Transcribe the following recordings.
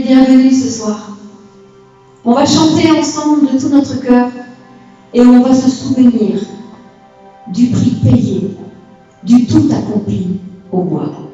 bienvenue ce soir. On va chanter ensemble de tout notre cœur et on va se souvenir du prix payé, du tout accompli au bois.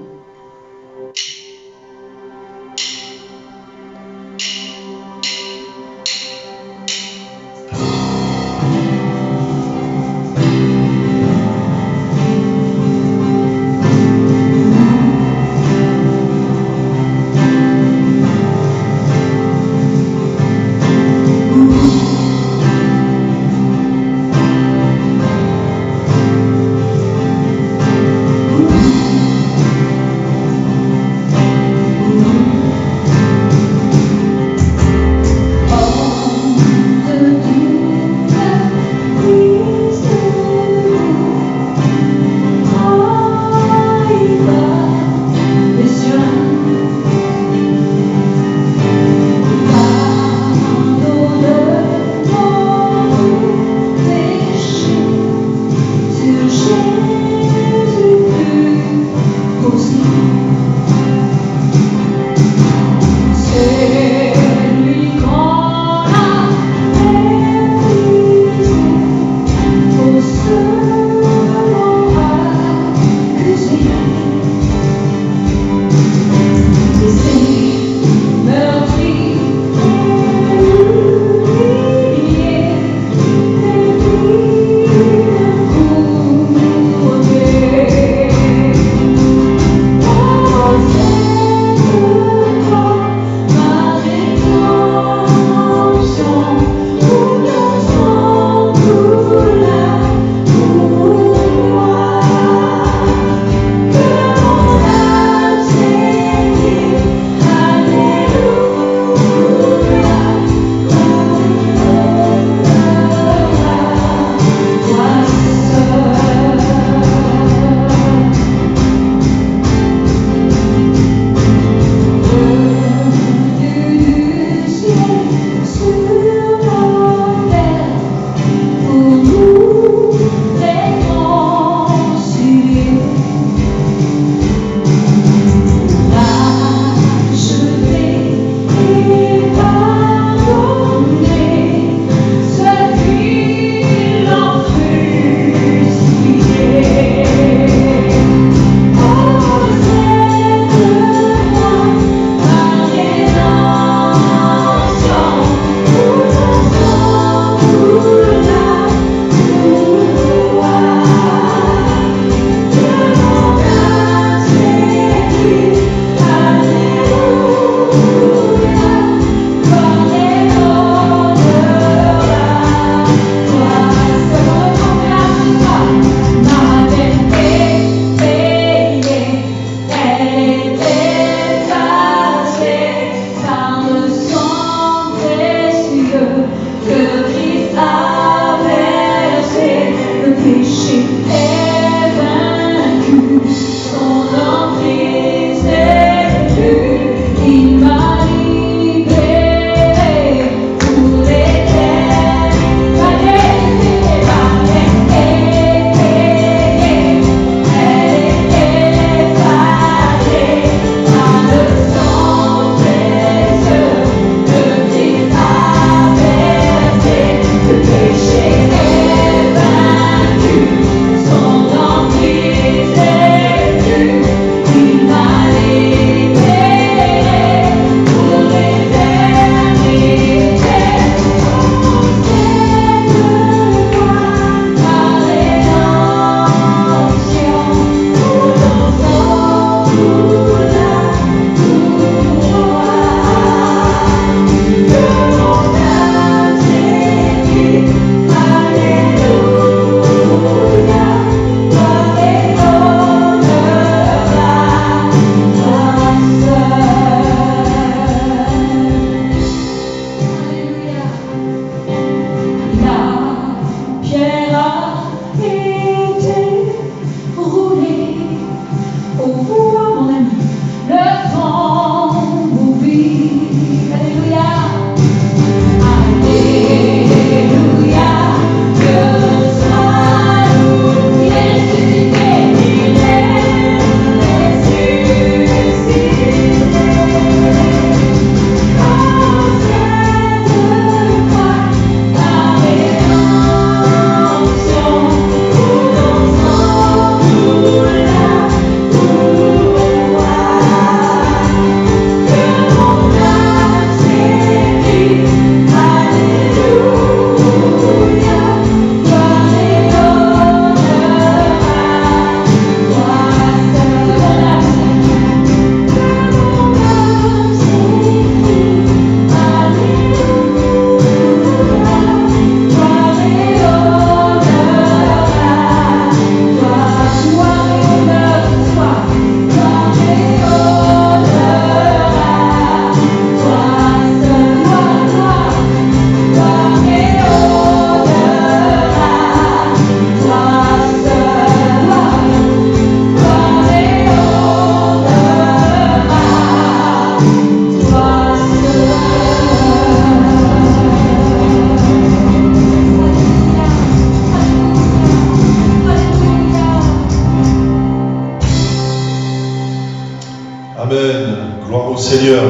au Seigneur.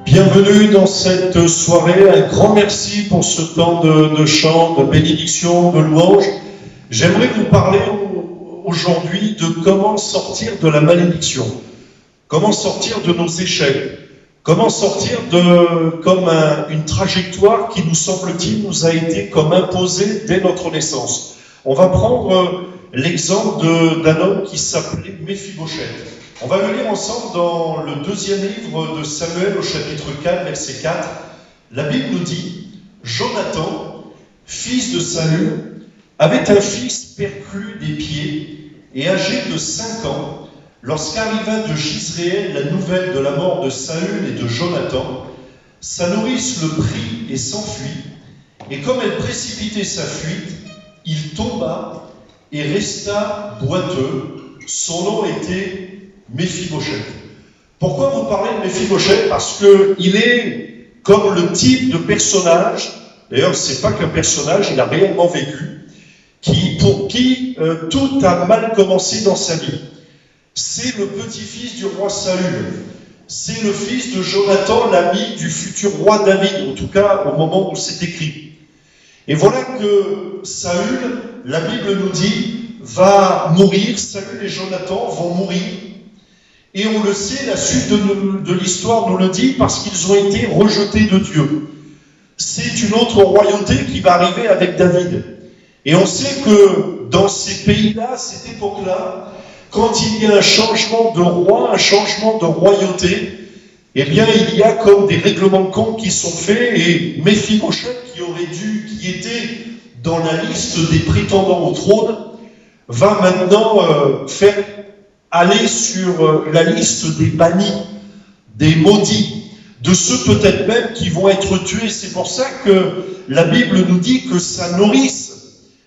Bienvenue dans cette soirée. Un grand merci pour ce temps de chant, de bénédiction, de louange. J'aimerais vous parler aujourd'hui de comment sortir de la malédiction, comment sortir de nos échecs, comment sortir comme une trajectoire qui, nous semble-t-il, nous a été comme imposée dès notre naissance. On va prendre l'exemple d'un homme qui s'appelait Méphibosheth. On va le lire ensemble dans le 2e livre de Samuel au chapitre 4, verset 4. La Bible nous dit « Jonathan, fils de Saül, avait un fils perclus des pieds et âgé de 5 ans, lorsqu'arriva de Jizréel la nouvelle de la mort de Saül et de Jonathan, sa nourrice le prit et s'enfuit, et comme elle précipitait sa fuite, il tomba et resta boiteux. Son nom était Méphibosheth. Pourquoi vous parlez de Méphibosheth? Parce qu'il est comme le type de personnage, d'ailleurs c'est pas qu'un personnage, il a réellement vécu, pour qui tout a mal commencé dans sa vie. C'est le petit-fils du roi Saül. C'est le fils de Jonathan, l'ami du futur roi David, en tout cas au moment où c'est écrit. Et voilà que Saül, la Bible nous dit, va mourir, Saül et Jonathan vont mourir. Et on le sait, la suite de l'histoire nous le dit, parce qu'ils ont été rejetés de Dieu. C'est une autre royauté qui va arriver avec David. Et on sait que dans ces pays-là, cette époque-là, quand il y a un changement de roi, un changement de royauté, eh bien, il y a comme des règlements de compte qui sont faits, et Méphibosheth, qui était dans la liste des prétendants au trône, va maintenant faire aller sur la liste des bannis, des maudits, de ceux peut-être même qui vont être tués. C'est pour ça que la Bible nous dit que sa nourrice,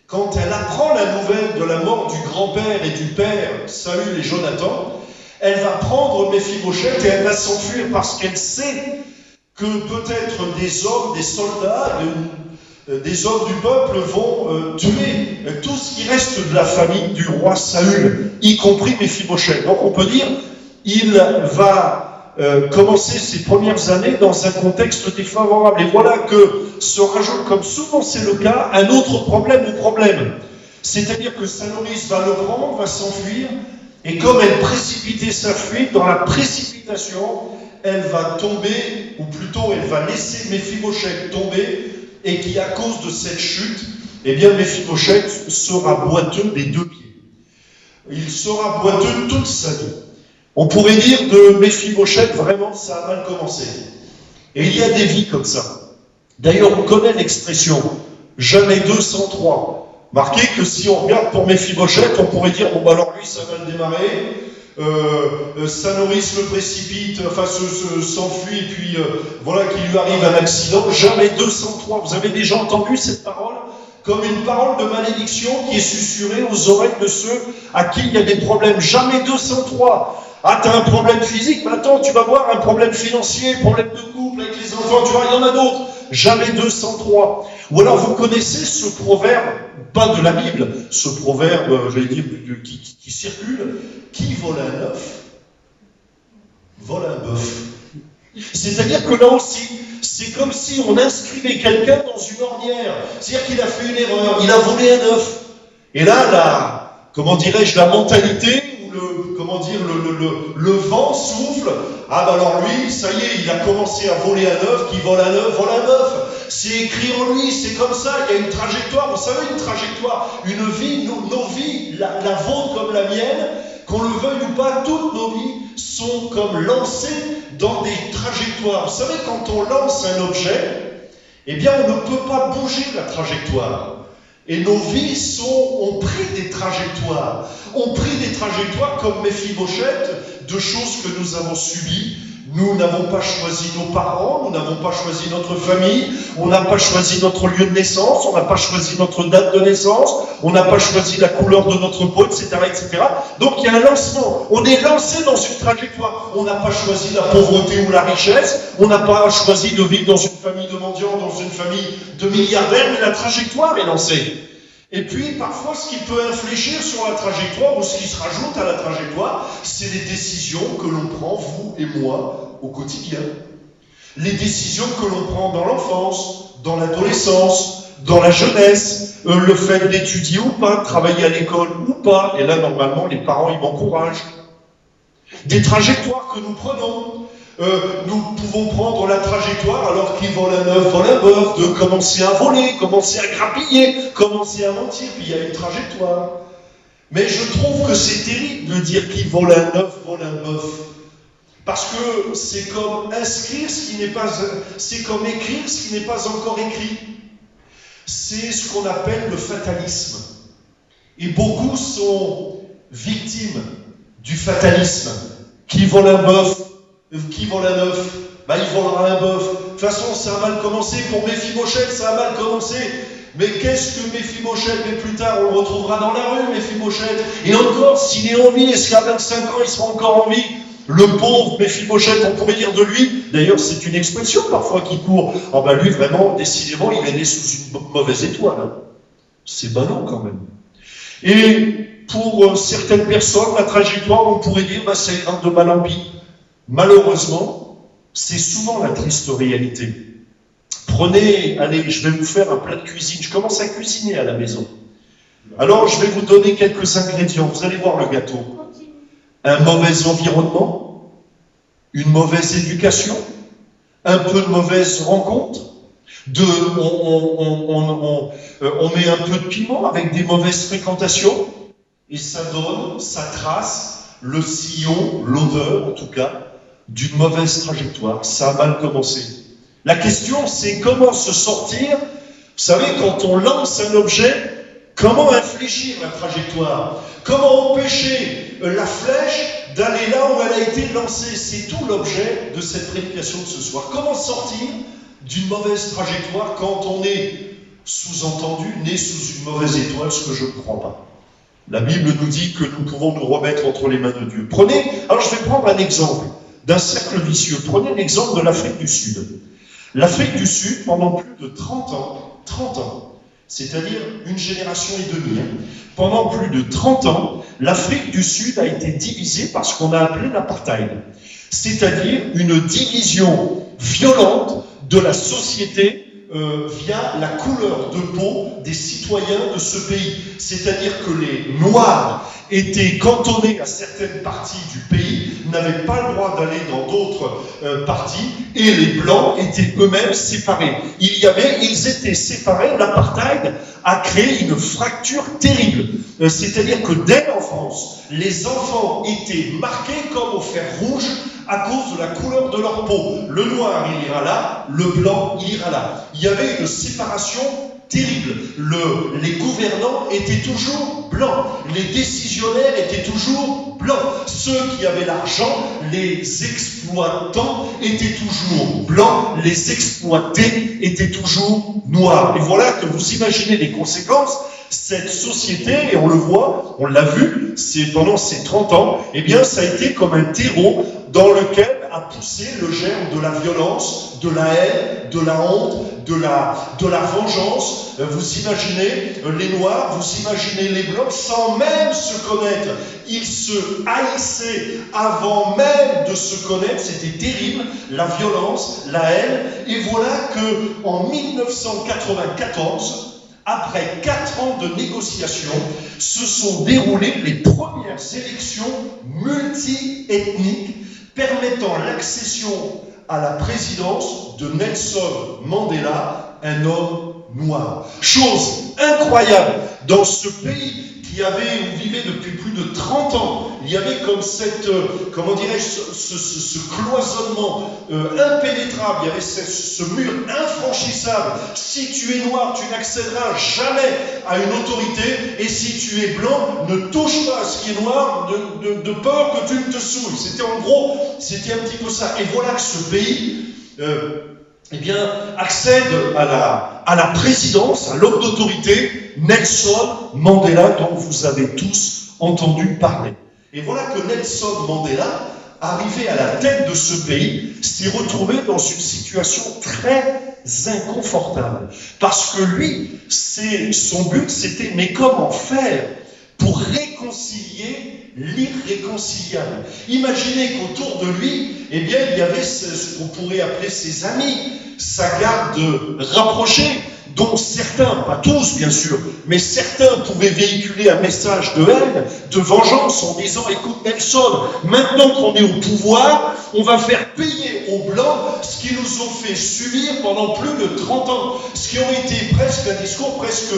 quand elle apprend la nouvelle de la mort du grand-père et du père, Saül et Jonathan, elle va prendre Méphibosheth et elle va s'enfuir parce qu'elle sait que peut-être des hommes, des soldats, des hommes du peuple vont tuer tout ce qui reste de la famille du roi Saül, y compris Méphibosheth. Donc on peut dire, il va commencer ses premières années dans un contexte défavorable. Et voilà que se rajoute, comme souvent c'est le cas, un autre problème au problème. C'est-à-dire que sa nourrice va le prendre, va s'enfuir, et comme elle précipitait sa fuite, dans la précipitation, elle va tomber, ou plutôt elle va laisser Méphibosheth tomber, et qui, à cause de cette chute, eh bien, Méphibosheth sera boiteux des 2 pieds. Il sera boiteux toute sa vie. On pourrait dire de Méphibosheth, vraiment, ça a mal commencé. Et il y a des vies comme ça. D'ailleurs, on connaît l'expression « jamais 2 sans 3 ». Marquez que si on regarde pour Méphibosheth, on pourrait dire « bon, bah alors lui, ça va le démarrer ». Sa nourrice le précipite, enfin s'enfuit, et puis voilà qu'il lui arrive un accident. Jamais 203. Vous avez déjà entendu cette parole comme une parole de malédiction qui est susurrée aux oreilles de ceux à qui il y a des problèmes. Jamais 203. Ah, t'as un problème physique, mais attends, tu vas voir un problème financier, problème de couple avec les enfants, tu vois, il y en a d'autres. Jamais 203. Ou alors vous connaissez ce proverbe, pas de la Bible, ce proverbe, j'allais dire, qui circule. Qui vole un œuf, vole un bœuf. C'est-à-dire que là aussi, c'est comme si on inscrivait quelqu'un dans une ornière. C'est-à-dire qu'il a fait une erreur, il a volé un œuf. Et là, comment dirais-je, la mentalité, ou le vent souffle. Ah bah alors lui, ça y est, il a commencé à voler un œuf, qui vole un œuf, vole un œuf. C'est écrit en lui, c'est comme ça, il y a une trajectoire. Vous savez, une trajectoire, une vie, nos vies, la vôtre comme la mienne, qu'on le veuille ou pas, toutes nos vies sont comme lancées dans des trajectoires. Vous savez, quand on lance un objet, eh bien, on ne peut pas bouger la trajectoire. Et nos vies ont pris des trajectoires. Ont pris des trajectoires comme Méphibosheth, de choses que nous avons subies. Nous n'avons pas choisi nos parents, nous n'avons pas choisi notre famille, on n'a pas choisi notre lieu de naissance, on n'a pas choisi notre date de naissance, on n'a pas choisi la couleur de notre peau, etc., etc. Donc il y a un lancement, on est lancé dans une trajectoire. On n'a pas choisi la pauvreté ou la richesse, on n'a pas choisi de vivre dans une famille de mendiants, dans une famille de milliardaires, mais la trajectoire est lancée. Et puis, parfois, ce qui peut infléchir sur la trajectoire, ou ce qui se rajoute à la trajectoire, c'est les décisions que l'on prend, vous et moi, au quotidien. Les décisions que l'on prend dans l'enfance, dans l'adolescence, dans la jeunesse, le fait d'étudier ou pas, de travailler à l'école ou pas. Et là, normalement, les parents, ils m'encouragent. Des trajectoires que nous prenons. Nous pouvons prendre la trajectoire, alors qu'il vole un œuf, vole un bœuf, de commencer à voler, commencer à grappiller, commencer à mentir, puis il y a une trajectoire. Mais je trouve que c'est terrible de dire qu'il vole un œuf, vole un bœuf. Parce que c'est comme inscrire ce qui n'est pas, c'est comme écrire ce qui n'est pas encore écrit. C'est ce qu'on appelle le fatalisme. Et beaucoup sont victimes du fatalisme. Qui vole un bœuf, qui vole un œuf, bah il volera un bœuf. De toute façon, ça a mal commencé. Pour Méphibosheth, ça a mal commencé. Mais qu'est-ce que Méphibosheth? Mais plus tard, on le retrouvera dans la rue, Méphibosheth. Et encore, s'il est en vie, est-ce qu'à 25 ans, il sera encore en vie? Le pauvre Méphibosheth, on pourrait dire de lui, d'ailleurs c'est une expression parfois qui court, oh ben lui vraiment, décidément, il est né sous une mauvaise étoile. Hein. C'est ballot quand même. Et pour certaines personnes, la trajectoire, on pourrait dire, bah, c'est un de mal en pis. Malheureusement, c'est souvent la triste réalité. Prenez, allez, je vais vous faire un plat de cuisine, je commence à cuisiner à la maison. Alors je vais vous donner quelques ingrédients, vous allez voir le gâteau. Un mauvais environnement, une mauvaise éducation, un peu de mauvaise rencontre, on met un peu de piment avec des mauvaises fréquentations, et ça donne, ça trace le sillon, l'odeur en tout cas, d'une mauvaise trajectoire. Ça a mal commencé. La question, c'est comment se sortir. Vous savez, quand on lance un objet, comment infléchir la trajectoire? Comment empêcher la flèche d'aller là où elle a été lancée? C'est tout l'objet de cette prédication de ce soir. Comment sortir d'une mauvaise trajectoire quand on est sous-entendu, né sous une mauvaise étoile, ce que je ne crois pas. La Bible nous dit que nous pouvons nous remettre entre les mains de Dieu. Alors je vais prendre un exemple d'un cercle vicieux. Prenez l'exemple de l'Afrique du Sud. L'Afrique du Sud, pendant plus de 30 ans, c'est-à-dire une génération et demie, pendant plus de 30 ans, l'Afrique du Sud a été divisée par ce qu'on a appelé l'apartheid, c'est-à-dire une division violente de la société via la couleur de peau des citoyens de ce pays. C'est-à-dire que les Noirs étaient cantonnés à certaines parties du pays, n'avaient pas le droit d'aller dans d'autres parties, et les Blancs étaient eux-mêmes séparés. Ils étaient séparés. L'apartheid a créé une fracture terrible. C'est-à-dire que dès l'enfance, les enfants étaient marqués comme au fer rouge à cause de la couleur de leur peau. Le noir, il ira là, le blanc, il ira là. Il y avait une séparation terrible. Les gouvernants étaient toujours blancs. Les décisionnaires étaient toujours blancs. Ceux qui avaient l'argent, les exploitants, étaient toujours blancs. Les exploités étaient toujours noirs. Et voilà que vous imaginez les conséquences. Cette société, et on le voit, on l'a vu, pendant ces 30 ans, eh bien, ça a été comme un terreau dans lequel a poussé le germe de la violence, de la haine, de la honte, de la vengeance. Vous imaginez les Noirs, vous imaginez les Blancs, sans même se connaître. Ils se haïssaient avant même de se connaître. C'était terrible, la violence, la haine. Et voilà que en 1994, après 4 ans de négociations, se sont déroulées les premières élections multi-ethniques permettant l'accession à la présidence de Nelson Mandela, un homme noir. Chose incroyable, dans ce pays où vivait depuis plus de 30 ans, il y avait comme cette, comment dirais-je, ce cloisonnement impénétrable, il y avait ce mur infranchissable. Si tu es noir, tu n'accéderas jamais à une autorité, et si tu es blanc, ne touche pas à ce qui est noir, de peur que tu ne te souilles. C'était en gros, c'était un petit peu ça. Et voilà que ce pays accède à la présidence, à l'homme d'autorité, Nelson Mandela, dont vous avez tous entendu parler. Et voilà que Nelson Mandela, arrivé à la tête de ce pays, s'est retrouvé dans une situation très inconfortables. Parce que lui, son but, c'était, mais comment faire pour réconcilier l'irréconciliable? Imaginez qu'autour de lui, eh bien, il y avait ce qu'on pourrait appeler ses amis, sa garde rapprochée, dont certains, pas tous bien sûr, mais certains pouvaient véhiculer un message de haine, de vengeance, en disant, écoute Nelson, maintenant qu'on est au pouvoir, on va faire payer aux Blancs ce qu'ils nous ont fait subir pendant plus de 30 ans. Ce qui aurait été presque un discours presque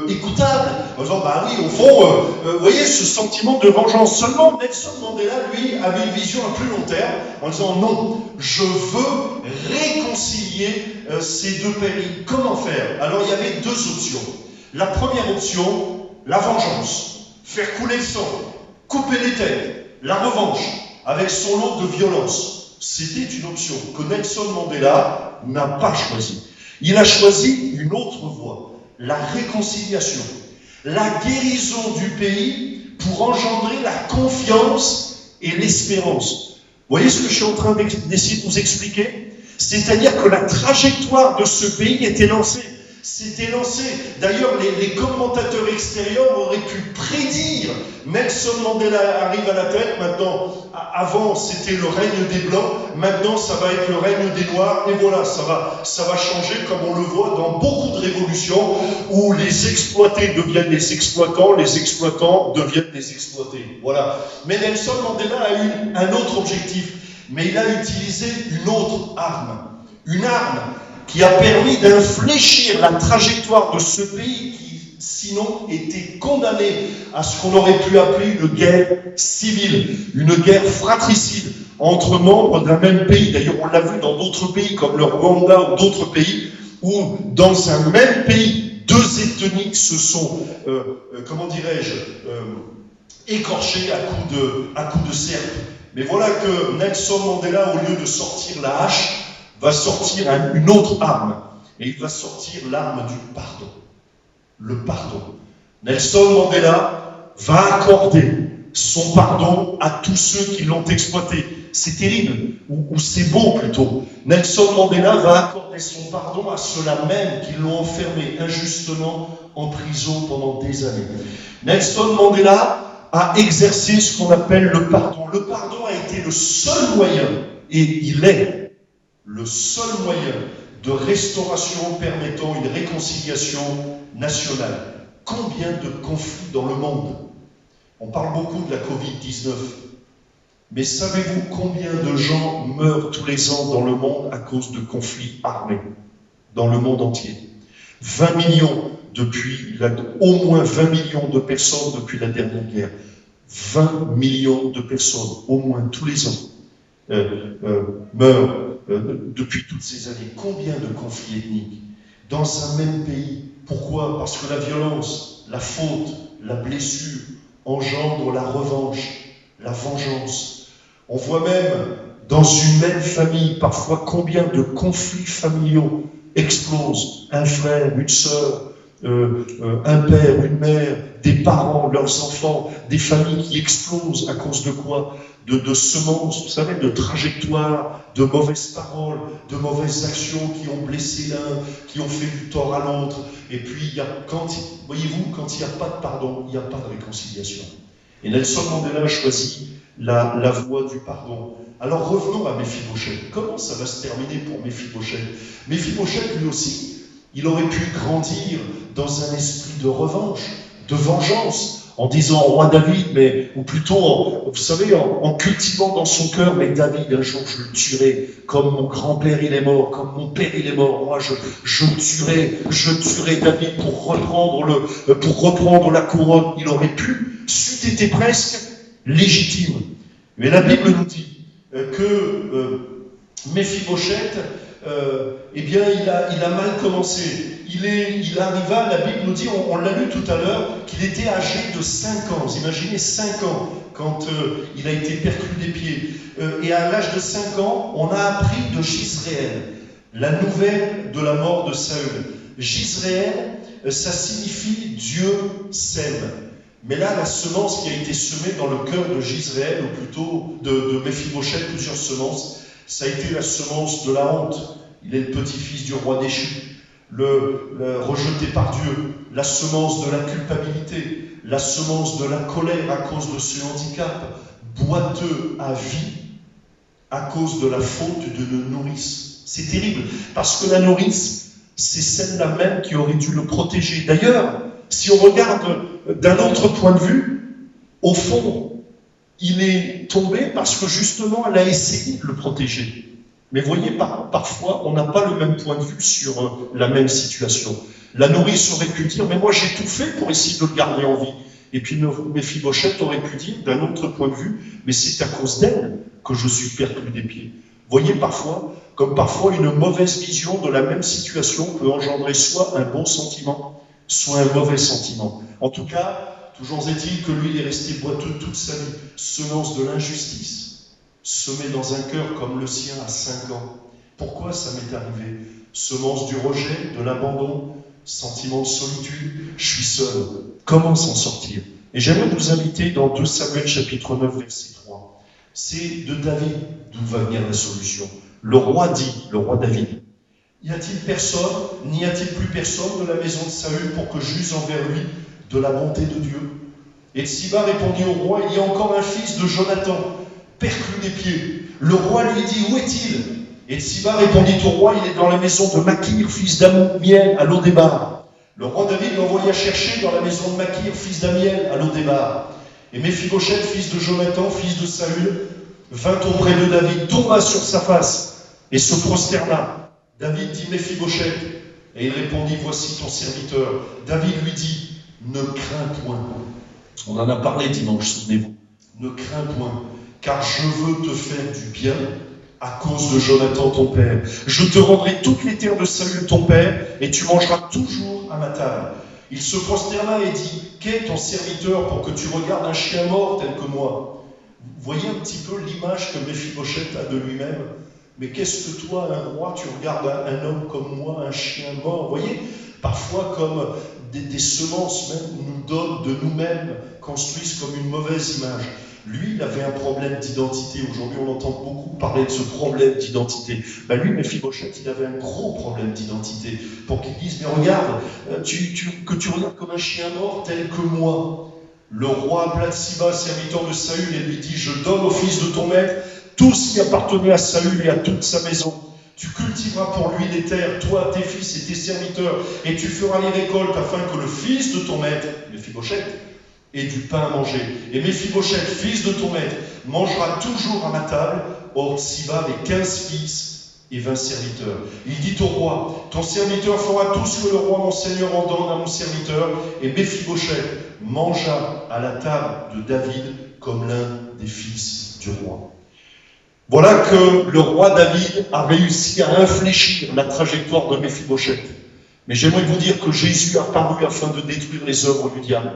écoutable, en disant, bah oui, au fond, vous voyez, ce sentiment de vengeance. Seulement, Nelson Mandela, lui, avait une vision à plus long terme, en disant, non, je veux réconcilier ces deux pays. Comment faire? Alors il y avait deux options. La première option, la vengeance, faire couler le sang, couper les têtes, la revanche, avec son lot de violence. C'était une option que Nelson Mandela n'a pas choisie. Il a choisi une autre voie, la réconciliation, la guérison du pays pour engendrer la confiance et l'espérance. Vous voyez ce que je suis en train d'essayer de vous expliquer? C'est-à-dire que la trajectoire de ce pays était lancée. C'était lancé. D'ailleurs, les commentateurs extérieurs auraient pu prédire. Nelson Mandela arrive à la tête. Maintenant, avant, c'était le règne des Blancs. Maintenant, ça va être le règne des Noirs. Et voilà, ça va changer, comme on le voit dans beaucoup de révolutions, où les exploités deviennent les exploitants deviennent des exploités. Voilà. Mais Nelson Mandela a eu un autre objectif. Mais il a utilisé une autre arme. Une arme qui a permis d'infléchir la trajectoire de ce pays qui, sinon, était condamné à ce qu'on aurait pu appeler une guerre civile, une guerre fratricide entre membres d'un même pays. D'ailleurs, on l'a vu dans d'autres pays comme le Rwanda ou d'autres pays, où dans un même pays, deux ethnies se sont, écorchées à coups de serpe. Mais voilà que Nelson Mandela, au lieu de sortir la hache, va sortir une autre arme. Et il va sortir l'arme du pardon. Le pardon. Nelson Mandela va accorder son pardon à tous ceux qui l'ont exploité. C'est terrible, ou c'est beau plutôt. Nelson Mandela va accorder son pardon à ceux-là même qui l'ont enfermé injustement en prison pendant des années. Nelson Mandela a exercé ce qu'on appelle le pardon. Le pardon a été le seul moyen, et il est le seul moyen de restauration permettant une réconciliation nationale. Combien de conflits dans le monde? On parle beaucoup de la Covid-19, mais savez-vous combien de gens meurent tous les ans dans le monde à cause de conflits armés? Dans le monde entier. 20 millions au moins 20 millions de personnes depuis la dernière guerre. 20 millions de personnes, au moins tous les ans, meurent depuis toutes ces années. Combien de conflits ethniques dans un même pays? Pourquoi? Parce que la violence, la faute, la blessure engendrent la revanche, la vengeance. On voit même dans une même famille parfois combien de conflits familiaux explosent. Un frère, une sœur, un père, une mère, des parents, leurs enfants, des familles qui explosent à cause de quoi? De semences, vous savez, de trajectoires, de mauvaises paroles, de mauvaises actions qui ont blessé l'un, qui ont fait du tort à l'autre. Et puis, voyez-vous, quand il n'y a pas de pardon, il n'y a pas de réconciliation. Et Nelson Mandela a choisi la voie du pardon. Alors revenons à Méphibosheth. Comment ça va se terminer pour Méphibosheth? Méphibosheth, lui aussi, il aurait pu grandir dans un esprit de revanche, de vengeance, en disant au roi David, ou plutôt, vous savez, en cultivant dans son cœur, mais David, un jour je le tuerai, comme mon grand-père il est mort, comme mon père il est mort, moi je tuerai David pour reprendre la couronne. Il aurait pu, c'eût été presque légitime. Mais la Bible nous dit que Méphibosheth, il a mal commencé. Il arriva, la Bible nous dit, on l'a lu tout à l'heure, qu'il était âgé de 5 ans. Vous imaginez 5 ans quand il a été perclus des pieds. Et à l'âge de 5 ans, on a appris de Jisréel, la nouvelle de la mort de Saül. Jisréel, ça signifie Dieu sème. Mais là, la semence qui a été semée dans le cœur de Jisréel, ou plutôt de Méphibosheth, plusieurs semences, ça a été la semence de la honte, Il est le petit-fils du roi déchu, le rejeté par Dieu, la semence de la culpabilité, la semence de la colère à cause de ce handicap, boiteux à vie à cause de la faute d'une nourrice. C'est terrible, parce que la nourrice, c'est celle-là même qui aurait dû le protéger. D'ailleurs, si on regarde d'un autre point de vue, au fond, il est tombé parce que justement, elle a essayé de le protéger. Mais voyez, parfois, on n'a pas le même point de vue sur la même situation. La nourrice aurait pu dire, mais moi j'ai tout fait pour essayer de le garder en vie. Et puis Méphibosheth aurait pu dire, d'un autre point de vue, mais c'est à cause d'elle que je suis perclus des pieds. Voyez parfois, comme parfois une mauvaise vision de la même situation peut engendrer soit un bon sentiment, soit un mauvais sentiment. En tout cas, toujours est-il que lui, il est resté boiteux toute sa vie, semence de l'injustice, semé dans un cœur comme le sien à 5 ans. Pourquoi ça m'est arrivé? Semence du rejet, de l'abandon, sentiment de solitude, je suis seul. Comment s'en sortir? Et j'aimerais vous inviter dans 2 Samuel chapitre 9, verset 3. C'est de David d'où va venir la solution. Le roi dit, le roi David, y a-t-il personne, n'y a-t-il plus personne de la maison de Saül pour que j'use envers lui de la bonté de Dieu? Et Siba répondit au roi, il y a encore un fils de Jonathan, perclus des pieds. Le roi lui dit, où est-il? Et Siba répondit au roi, il est dans la maison de Makir, fils d'Amiel, à Lodébar. Le roi David l'envoya chercher dans la maison de Makir, fils d'Amiel, à Lodébar. Et Méphibosheth, fils de Jonathan, fils de Saül, vint auprès de David, tomba sur sa face et se prosterna. David dit, Méphibosheth, et il répondit, voici ton serviteur. David lui dit, ne crains point. On en a parlé dimanche, souvenez-vous. Ne crains point, car je veux te faire du bien à cause de Jonathan ton père. Je te rendrai toutes les terres de Saül ton père, et tu mangeras toujours à ma table. Il se prosterna et dit, qu'est ton serviteur pour que tu regardes un chien mort tel que moi? Vous voyez un petit peu l'image que Méphibosheth a de lui-même. Mais qu'est-ce que toi, un roi, tu regardes un homme comme moi, un chien mort? Vous voyez, parfois comme des semences même nous donnent de nous-mêmes, construisent comme une mauvaise image. Lui, il avait un problème d'identité. Aujourd'hui, on entend beaucoup parler de ce problème d'identité. Lui, Méphibosheth, il avait un gros problème d'identité. Pour qu'il dise, mais regarde, que tu regardes comme un chien mort tel que moi. Le roi appela Siba, serviteur de Saül, et lui dit, je donne au fils de ton maître tout ce qui appartenait à Saül et à toute sa maison. Tu cultiveras pour lui les terres, toi, tes fils et tes serviteurs, et tu feras les récoltes afin que le fils de ton maître, Méphibosheth, ait du pain à manger. Et Méphibosheth, fils de ton maître, mangera toujours à ma table. Or Siba avait 15 fils et 20 serviteurs. Il dit au roi, ton serviteur fera tout ce que le roi mon seigneur ordonne à mon serviteur. Et Méphibosheth mangea à la table de David comme l'un des fils du roi. Voilà que le roi David a réussi à infléchir la trajectoire de Méphibosheth. Mais j'aimerais vous dire que Jésus a paru afin de détruire les œuvres du diable.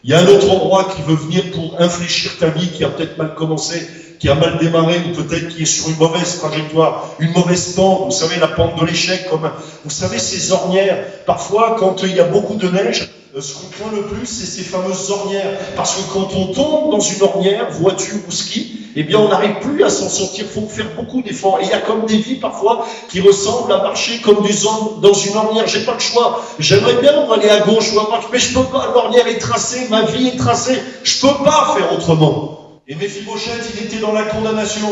Il y a un autre roi qui veut venir pour infléchir ta vie, qui a peut-être mal commencé, qui a mal démarré, ou peut-être qui est sur une mauvaise trajectoire, une mauvaise pente, vous savez, la pente de l'échec, comme, vous savez, ces ornières. Parfois, quand il y a beaucoup de neige, ce qu'on craint le plus, c'est ces fameuses ornières. Parce que quand on tombe dans une ornière, voiture ou ski, eh bien, on n'arrive plus à s'en sortir. Il faut faire beaucoup d'efforts. Et il y a comme des vies, parfois, qui ressemblent à marcher comme dans une ornière. J'ai pas le choix. J'aimerais bien aller à gauche ou à droite, mais je peux pas. L'ornière est tracée, ma vie est tracée. Je peux pas faire autrement. Et Méphibosheth, il était dans la condamnation.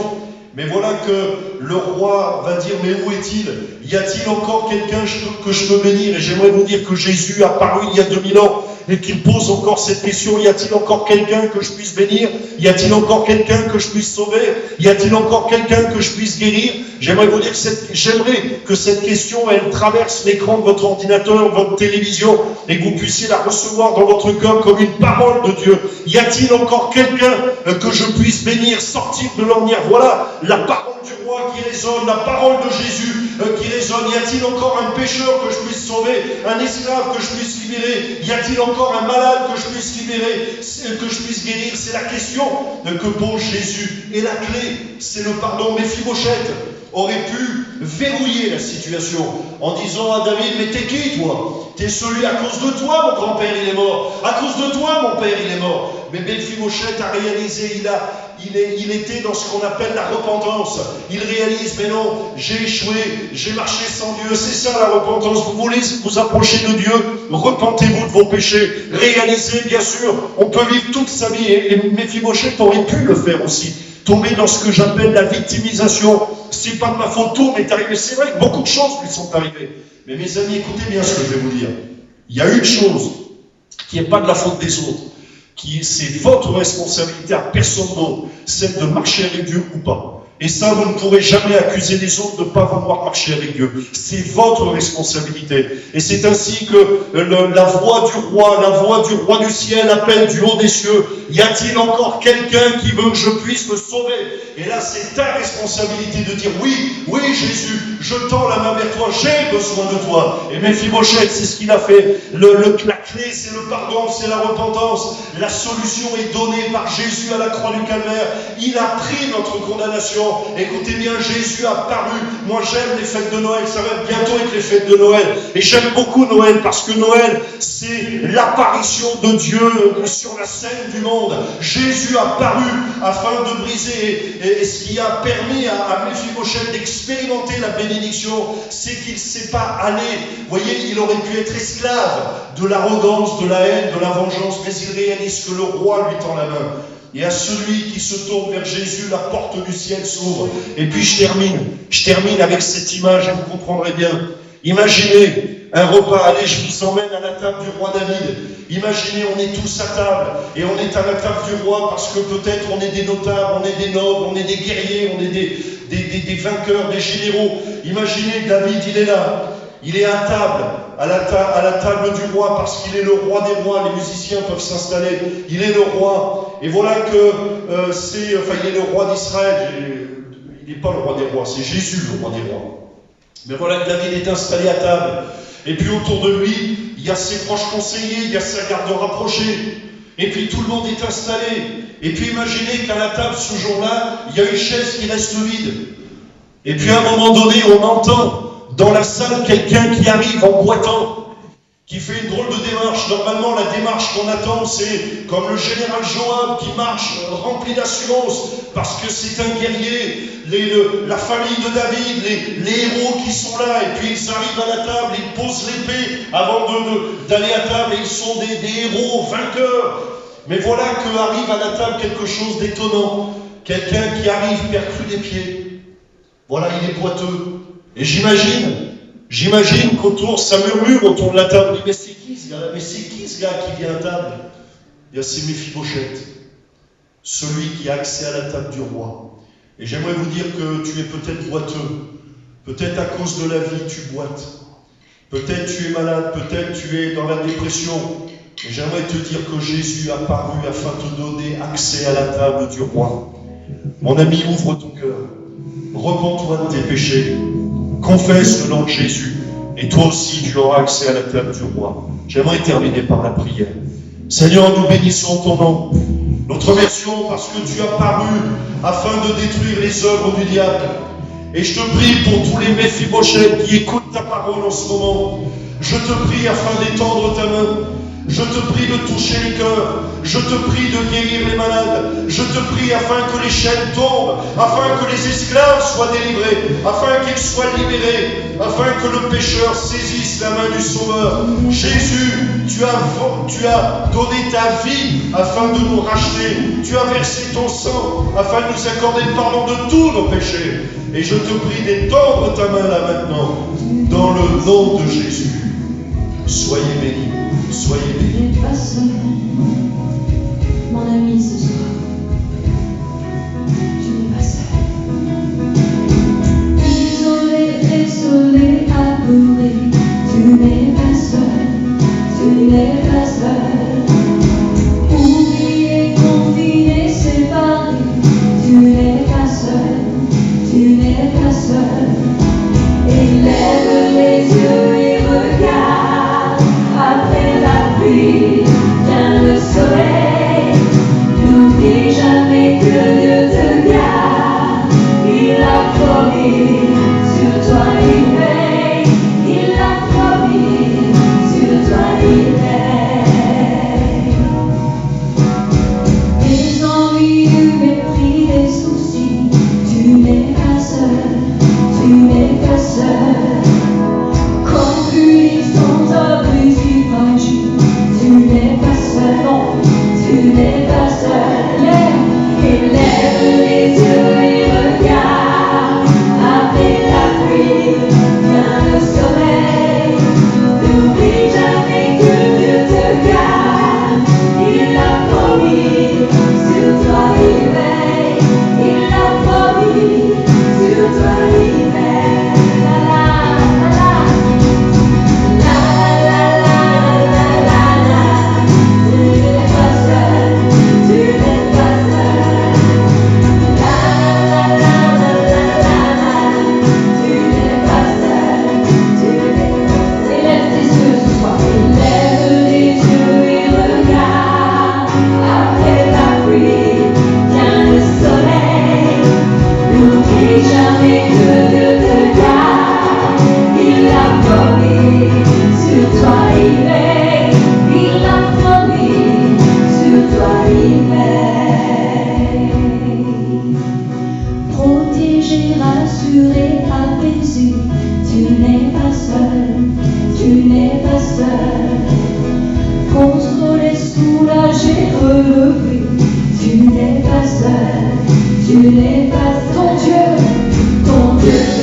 Mais voilà que le roi va dire, mais où est-il? Y a-t-il encore quelqu'un que je peux bénir? Et j'aimerais vous dire que Jésus a paru il y a 2000 ans et qu'il pose encore cette question, y a-t-il encore quelqu'un que je puisse bénir? Y a-t-il encore quelqu'un que je puisse sauver? Y a-t-il encore quelqu'un que je puisse guérir? J'aimerais vous dire que cette question, elle traverse l'écran de votre ordinateur, votre télévision, et que vous puissiez la recevoir dans votre cœur comme une parole de Dieu. Y a-t-il encore quelqu'un que je puisse bénir, sortir de l'ornière? Voilà la parole du roi qui résonne, la parole de Jésus qui résonne. Y a-t-il encore un pécheur que je puisse sauver, un esclave que je puisse libérer? Y a-t-il encore un malade que je puisse libérer, que je puisse guérir? C'est la question que pose Jésus. Et la clé, c'est le pardon. Méphibosheth aurait pu verrouiller la situation en disant à David, mais t'es qui toi? T'es celui à cause de toi, mon grand-père il est mort. À cause de toi, mon père il est mort. Mais Méphibosheth a réalisé, il était dans ce qu'on appelle la repentance. Il réalise, mais non, j'ai échoué, j'ai marché sans Dieu. C'est ça la repentance. Vous voulez vous approcher de Dieu, repentez-vous de vos péchés. Réalisez, bien sûr, on peut vivre toute sa vie. Et Méphibosheth aurait pu le faire aussi. Tomber dans ce que j'appelle la victimisation. C'est pas de ma faute, tout m'est arrivé. C'est vrai que beaucoup de choses lui sont arrivées. Mais mes amis, écoutez bien ce que je vais vous dire. Il y a une chose qui n'est pas de la faute des autres, c'est votre responsabilité à personne d'autre, celle de marcher avec Dieu ou pas. Et ça, vous ne pourrez jamais accuser les autres de ne pas vouloir marcher avec Dieu. C'est votre responsabilité. Et c'est ainsi que la voix du roi du ciel appelle du haut des cieux. Y a-t-il encore quelqu'un qui veut que je puisse me sauver? Et là, c'est ta responsabilité de dire oui, oui Jésus, je tends la main vers toi, j'ai besoin de toi. Et Méphibosheth, c'est ce qu'il a fait. La clé, c'est le pardon, c'est la repentance. La solution est donnée par Jésus à la croix du calvaire. Il a pris notre condamnation. Écoutez bien, Jésus a paru. Moi, j'aime les fêtes de Noël. Ça va bientôt être les fêtes de Noël. Et j'aime beaucoup Noël parce que Noël, c'est l'apparition de Dieu sur la scène du monde. Jésus a paru afin de briser. Et ce qui a permis à Méphibosheth d'expérimenter la bénédiction, c'est qu'il ne s'est pas allé. Vous voyez, il aurait pu être esclave de l'arrogance, de la haine, de la vengeance, mais il réalise que le roi lui tend la main. Et à celui qui se tourne vers Jésus, la porte du ciel s'ouvre. Et puis je termine avec cette image et vous comprendrez bien. Imaginez un repas, allez, je vous emmène à la table du roi David. Imaginez, on est tous à table et on est à la table du roi parce que peut-être on est des notables, on est des nobles, on est des guerriers, on est des vainqueurs, des généraux. Imaginez, David, il est là. Il est à table, à la table du roi, parce qu'il est le roi des rois. Les musiciens peuvent s'installer. Il est le roi. Et voilà que il est le roi d'Israël. Il n'est pas le roi des rois, c'est Jésus le roi des rois. Mais voilà que David est installé à table. Et puis autour de lui, il y a ses proches conseillers, il y a sa garde rapprochée. Et puis tout le monde est installé. Et puis imaginez qu'à la table ce jour-là, il y a une chaise qui reste vide. Et puis à un moment donné, on entend dans la salle quelqu'un qui arrive en boitant, qui fait une drôle de démarche. Normalement, la démarche qu'on attend, c'est comme le général Joab qui marche rempli d'assurance, parce que c'est un guerrier, la famille de David, les héros qui sont là, et puis ils arrivent à la table, ils posent l'épée avant d'aller à table, et ils sont des héros vainqueurs. Mais voilà qu'arrive à la table quelque chose d'étonnant. Quelqu'un qui arrive perclus des pieds. Voilà, il est boiteux. Et j'imagine qu'autour, ça murmure autour de la table. Mais c'est qui ce gars-là? Mais c'est qui ce gars qui vient à table? Bien, c'est Méphibosheth, celui qui a accès à la table du roi. Et j'aimerais vous dire que tu es peut-être boiteux. Peut-être à cause de la vie, tu boites. Peut-être tu es malade, peut-être tu es dans la dépression. Et j'aimerais te dire que Jésus a paru afin de te donner accès à la table du roi. Mon ami, ouvre ton cœur. Repens-toi de tes péchés. Confesse le nom de Jésus. Et toi aussi, tu auras accès à la table du roi. J'aimerais terminer par la prière. Seigneur, nous bénissons ton nom. Nous te remercions parce que tu as paru afin de détruire les œuvres du diable. Et je te prie pour tous les Méphibosheth qui écoutent ta parole en ce moment. Je te prie afin d'étendre ta main. Je te prie de toucher les cœurs. Je te prie de guérir les malades. Je te prie afin que les chaînes tombent, afin que les esclaves soient délivrés, afin qu'ils soient libérés, afin que le pécheur saisisse la main du Sauveur. Jésus, tu as donné ta vie afin de nous racheter. Tu as versé ton sang afin de nous accorder le pardon de tous nos péchés. Et je te prie d'étendre ta main là maintenant, dans le nom de Jésus. Soyez bénis. Soyez bénis. Tu n'es pas seul, mon ami, ce soir. Tu n'es pas seul. Isolé, désolé, apeuré. Tu n'es pas seul. Tu n'es pas seul. Oublié, confiné, séparé. Tu n'es pas seul. Tu n'es pas seul. Élève les yeux et regarde. Après la pluie, vient le soleil. seul, tu n'es pas ton Dieu